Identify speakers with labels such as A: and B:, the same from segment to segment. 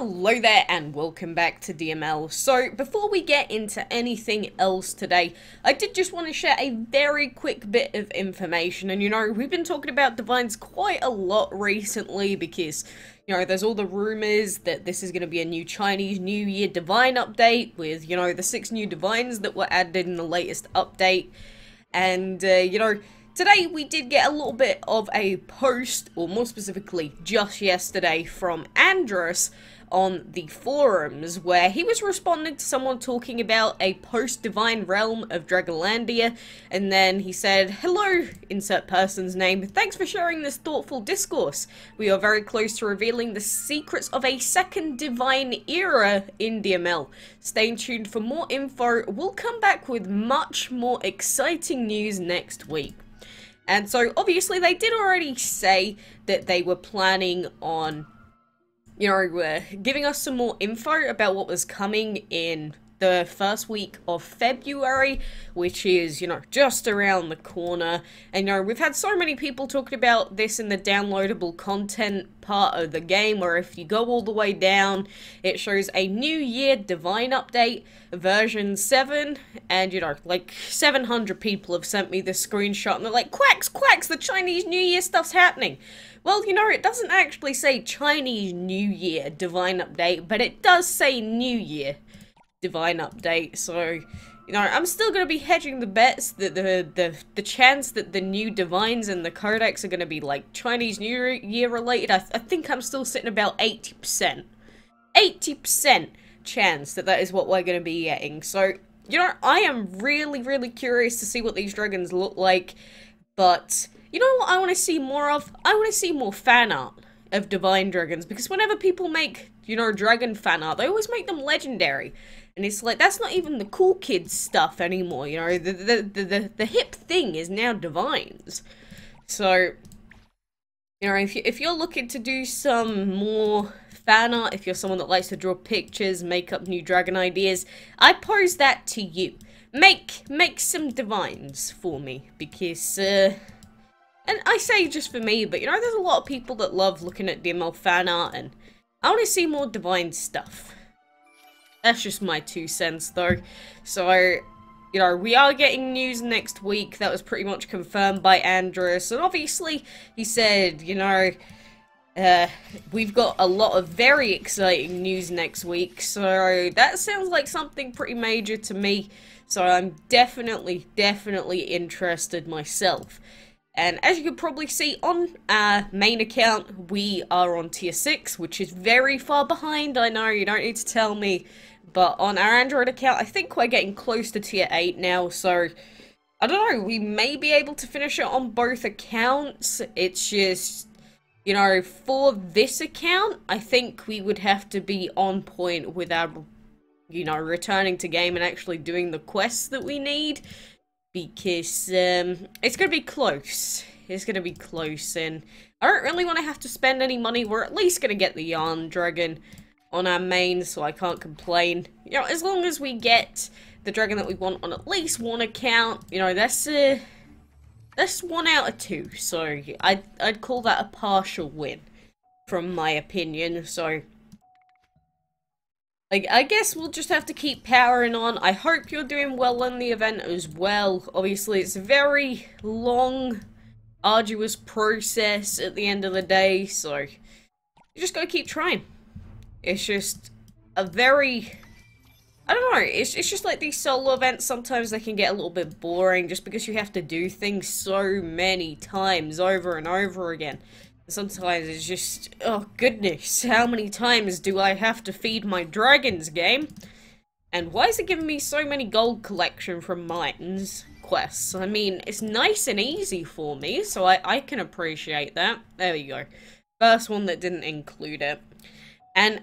A: Hello there and welcome back to DML. So before we get into anything else today, I did just want to share a very quick bit of information. And you know, we've been talking about divines quite a lot recently because, you know, there's all the rumors that this is going to be a new Chinese New Year divine update with, you know, the 6 new divines that were added in the latest update. And, you know, today we did get a little bit of a post, or more specifically just yesterday, from Andras on the forums, where he was responding to someone talking about a post-divine realm of Dragonlandia, and then he said, "Hello, insert person's name, thanks for sharing this thoughtful discourse. We are very close to revealing the secrets of a second divine era in DML. Stay tuned for more info. We'll come back with much more exciting news next week." And so, obviously, they did already say that they were planning on, you know, giving us some more info about what was coming in the first week of February, which is, you know, just around the corner. And, you know, we've had so many people talking about this in the downloadable content part of the game, where if you go all the way down, it shows a New Year Divine Update, version 7, and, you know, like, 700 people have sent me this screenshot, and they're like, quacks, the Chinese New Year stuff's happening. Well, you know, it doesn't actually say Chinese New Year Divine Update, but it does say New Year Divine Update, so, you know, I'm still going to be hedging the bets that the chance that the new divines and the codex are going to be, like, Chinese New Year related, I think I'm still sitting about 80%. 80% chance that that is what we're going to be getting, so, you know, I am really curious to see what these dragons look like, but you know what I want to see more of? I want to see more fan art of divine dragons, because whenever people make, you know, dragon fan art, they always make them legendary. And it's like, that's not even the cool kids stuff anymore, you know, the hip thing is now divines. So, you know, if you're looking to do some more fan art, if you're someone that likes to draw pictures, make up new dragon ideas, I pose that to you. Make some divines for me, because, and I say just for me, but you know, there's a lot of people that love looking at DML fan art, and I want to see more divine stuff. That's just my 2 cents, though. So, you know, we are getting news next week. That was pretty much confirmed by Andras. And obviously, he said, you know, we've got a lot of very exciting news next week. So, that sounds like something pretty major to me. So, I'm definitely interested myself. And as you can probably see on our main account, we are on tier 6, which is very far behind. I know, you don't need to tell me. But on our Android account, I think we're getting close to tier 8 now. So, I don't know, we may be able to finish it on both accounts. It's just, you know, for this account, I think we would have to be on point with our, you know, returning to game and actually doing the quests that we need. Because, it's going to be close. It's going to be close, and I don't really want to have to spend any money. We're at least going to get the Yarn Dragon on our main, so I can't complain. You know, as long as we get the dragon that we want on at least one account, you know, that's 1 out of 2. So, I'd call that a partial win, from my opinion, so like, I guess we'll just have to keep powering on. I hope you're doing well in the event as well. Obviously, it's a very long, arduous process at the end of the day, so you just gotta keep trying. It's just a very, I don't know, it's just like these solo events, sometimes they can get a little bit boring just because you have to do things so many times over and over again. Sometimes it's just, oh goodness, how many times do I have to feed my dragons, game? And why is it giving me so many gold collection from mines quests? I mean, it's nice and easy for me, so I can appreciate that. There we go. First one that didn't include it. And,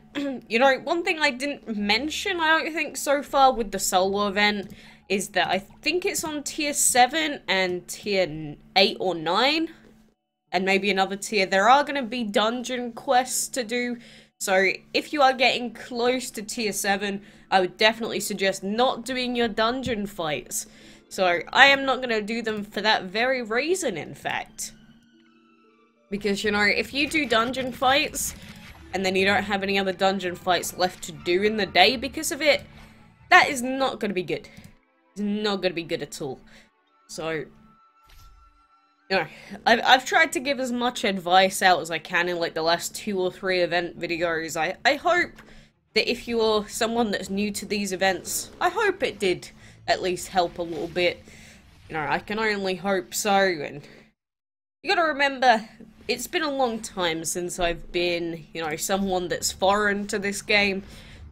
A: you know, one thing I didn't mention, I don't think, so far with the solo event, is that I think it's on tier 7 and tier 8 or 9. And maybe another tier. There are going to be dungeon quests to do. So, if you are getting close to tier 7, I would definitely suggest not doing your dungeon fights. So, I am not going to do them for that very reason, in fact. Because, you know, if you do dungeon fights, and then you don't have any other dungeon fights left to do in the day because of it, that is not going to be good. It's not going to be good at all. So, you know, I've tried to give as much advice out as I can in like the last 2 or 3 event videos. I hope that if you're someone that's new to these events, I hope it did at least help a little bit. You know, I can only hope so, and you gotta remember, it's been a long time since I've been, you know, someone that's foreign to this game.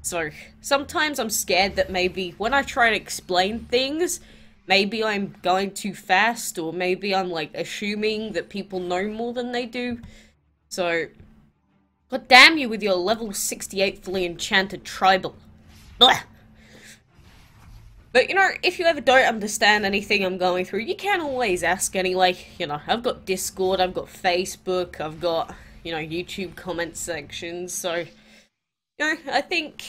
A: So, sometimes I'm scared that maybe when I try to explain things, maybe I'm going too fast, or maybe I'm, like, assuming that people know more than they do. So, god damn you with your level 68 fully enchanted tribal. Blah! But, you know, if you ever don't understand anything I'm going through, you can always ask anyway. You know, I've got Discord, I've got Facebook, I've got, you know, YouTube comment sections, so, you know, I think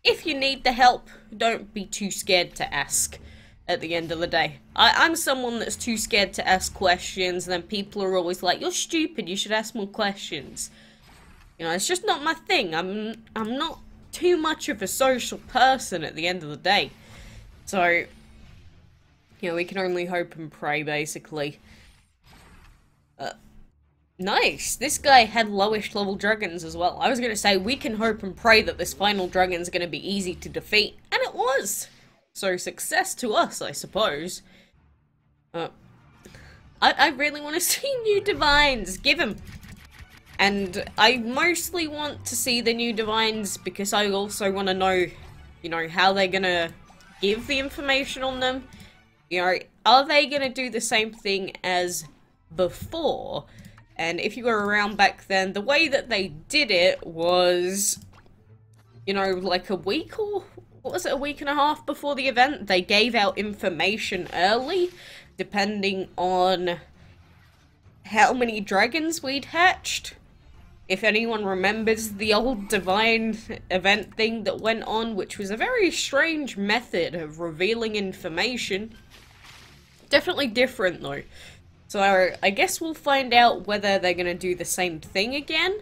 A: if you need the help, don't be too scared to ask at the end of the day. I'm someone that's too scared to ask questions, and then people are always like, you're stupid, you should ask more questions. You know, it's just not my thing. I'm not too much of a social person at the end of the day. So, you know, we can only hope and pray, basically. Nice! This guy had lowish level dragons as well. I was gonna say, we can hope and pray that this final dragon's gonna be easy to defeat, and it was! So, success to us, I suppose. I really want to see new divines! Give him! And I mostly want to see the new divines because I also want to know, you know, how they're gonna give the information on them. You know, are they gonna do the same thing as before? And if you were around back then, the way that they did it was, you know, like a week or, what was it, a week and a half before the event, they gave out information early, depending on how many dragons we'd hatched. If anyone remembers the old Divine event thing that went on, which was a very strange method of revealing information. Definitely different though. So I guess we'll find out whether they're going to do the same thing again,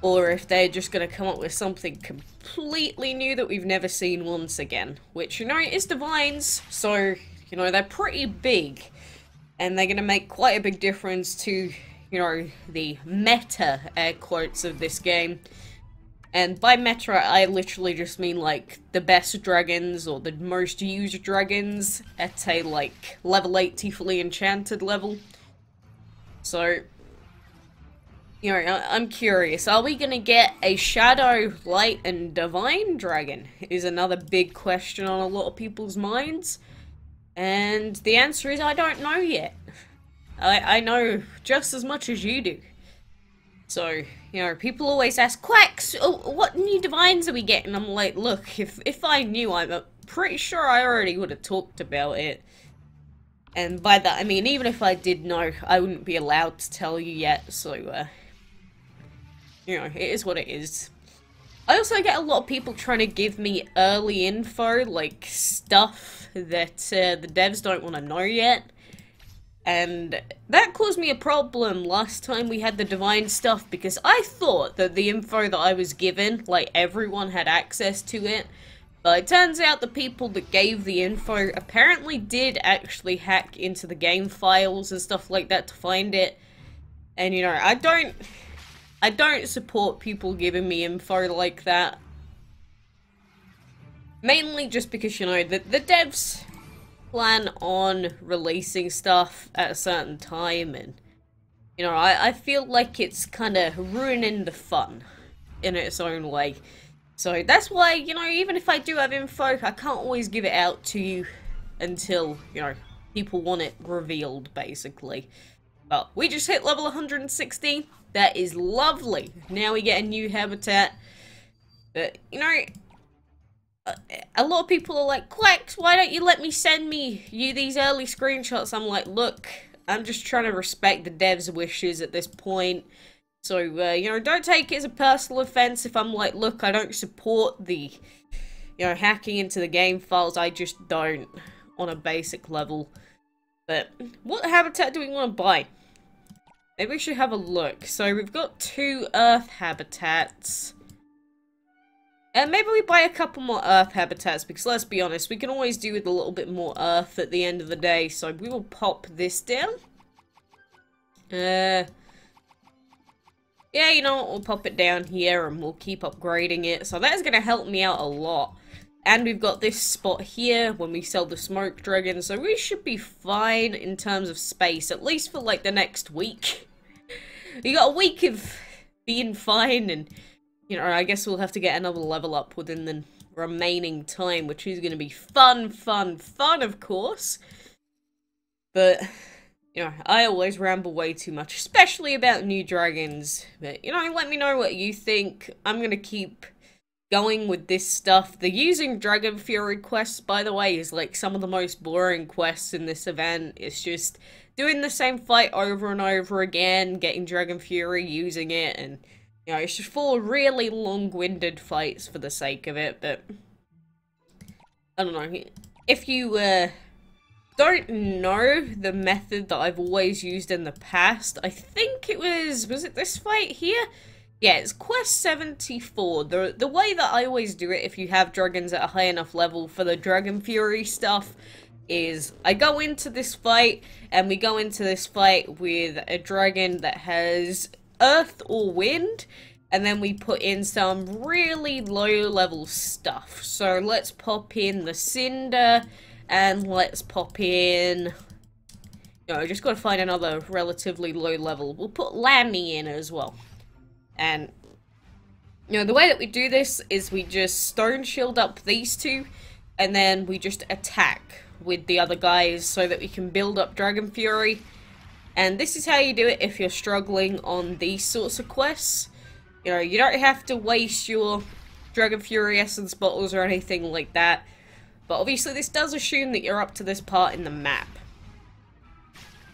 A: or if they're just going to come up with something completely new that we've never seen once again. Which, you know, is Divines, so, you know, they're pretty big, and they're going to make quite a big difference to, you know, the meta, air quotes, of this game. And by meta, I literally just mean, like, the best dragons, or the most used dragons, at a, like, level 80 fully enchanted level. So, you know, I'm curious, are we gonna get a Shadow, Light, and Divine dragon? Is another big question on a lot of people's minds. And the answer is, I don't know yet. I know just as much as you do. So, you know, people always ask, Quacks, what new divines are we getting? I'm like, look, if I knew, I'm pretty sure I already would have talked about it. And by that, I mean, even if I did know, I wouldn't be allowed to tell you yet, so, you know, it is what it is. I also get a lot of people trying to give me early info, like, stuff that, the devs don't want to know yet. And that caused me a problem last time we had the Divine stuff, because I thought that the info that I was given, like, everyone had access to it. But it turns out the people that gave the info apparently did actually hack into the game files and stuff like that to find it. And, you know, I don't support people giving me info like that. Mainly just because, you know, the devs plan on releasing stuff at a certain time, and, you know, I feel like it's kind of ruining the fun in its own way. So that's why, you know, even if I do have info, I can't always give it out to you until, you know, people want it revealed, basically. But we just hit level 116. That is lovely. Now we get a new habitat. But, you know, a lot of people are like, Quacks, why don't you let me send you these early screenshots? I'm like, look, I'm just trying to respect the devs' wishes at this point. So, you know, don't take it as a personal offense if I'm like, look, I don't support the, you know, hacking into the game files. I just don't, on a basic level. But what habitat do we want to buy? maybe we should have a look. So we've got 2 Earth habitats. And maybe we buy a couple more Earth habitats, because let's be honest, we can always do with a little bit more Earth at the end of the day. So we will pop this down. Yeah, you know what, we'll pop it down here and we'll keep upgrading it. So that is going to help me out a lot. And we've got this spot here when we sell the smoke dragon, so we should be fine in terms of space, at least for like the next week. We got a week of being fine, and you know, I guess we'll have to get another level up within the remaining time, which is going to be fun, of course. But you know, I always ramble way too much, especially about new dragons. But, you know, let me know what you think. I'm gonna keep going with this stuff. The using Dragon Fury quests, by the way, is like some of the most boring quests in this event. It's just doing the same fight over and over again, getting Dragon Fury, using it, and, you know, it's just full of really long-winded fights for the sake of it, but I don't know. If you, don't know the method that I've always used in the past, I think it was it this fight here? Yeah, it's quest 74. The way that I always do it, if you have dragons at a high enough level for the Dragon Fury stuff, is I go into this fight, and we go into this fight with a dragon that has earth or wind, and then we put in some really low level stuff. So let's pop in the cinder, and let's pop in, you know, just gotta find another relatively low level. We'll put Lammy in as well. And, you know, the way that we do this is we just stone shield up these 2, and then we just attack with the other guys so that we can build up Dragon Fury. And this is how you do it if you're struggling on these sorts of quests. You know, you don't have to waste your Dragon Fury Essence bottles or anything like that. But obviously this does assume that you're up to this part in the map.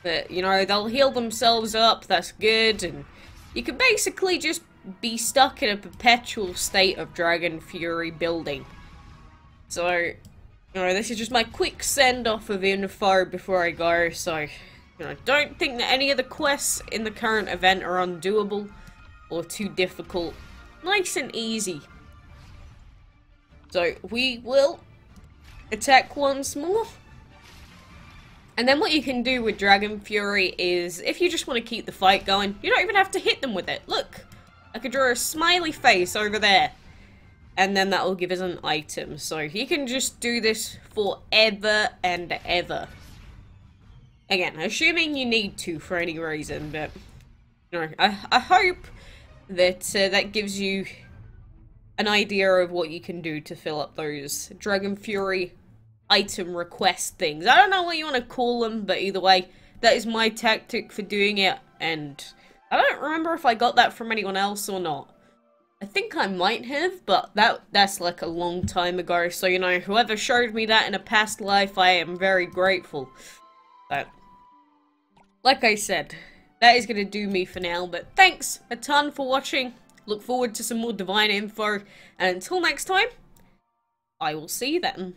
A: But, you know, they'll heal themselves up, that's good, and you can basically just be stuck in a perpetual state of Dragon Fury building. So, you know, this is just my quick send-off of info before I go, so, you know, don't think that any of the quests in the current event are undoable or too difficult. Nice and easy. So, we will attack once more. And then what you can do with Dragon Fury is, if you just want to keep the fight going, you don't even have to hit them with it. Look, I could draw a smiley face over there. And then that will give us an item. So you can just do this forever and ever. Again, assuming you need to for any reason, but, you know, I hope that that gives you an idea of what you can do to fill up those Dragon Fury item request things. I don't know what you want to call them, but either way, that is my tactic for doing it, and I don't remember if I got that from anyone else or not. I think I might have, but that's like a long time ago, so, you know, whoever showed me that in a past life, I am very grateful. But, like I said, that is going to do me for now, but thanks a ton for watching. Look forward to some more Divine info, and until next time, I will see you then.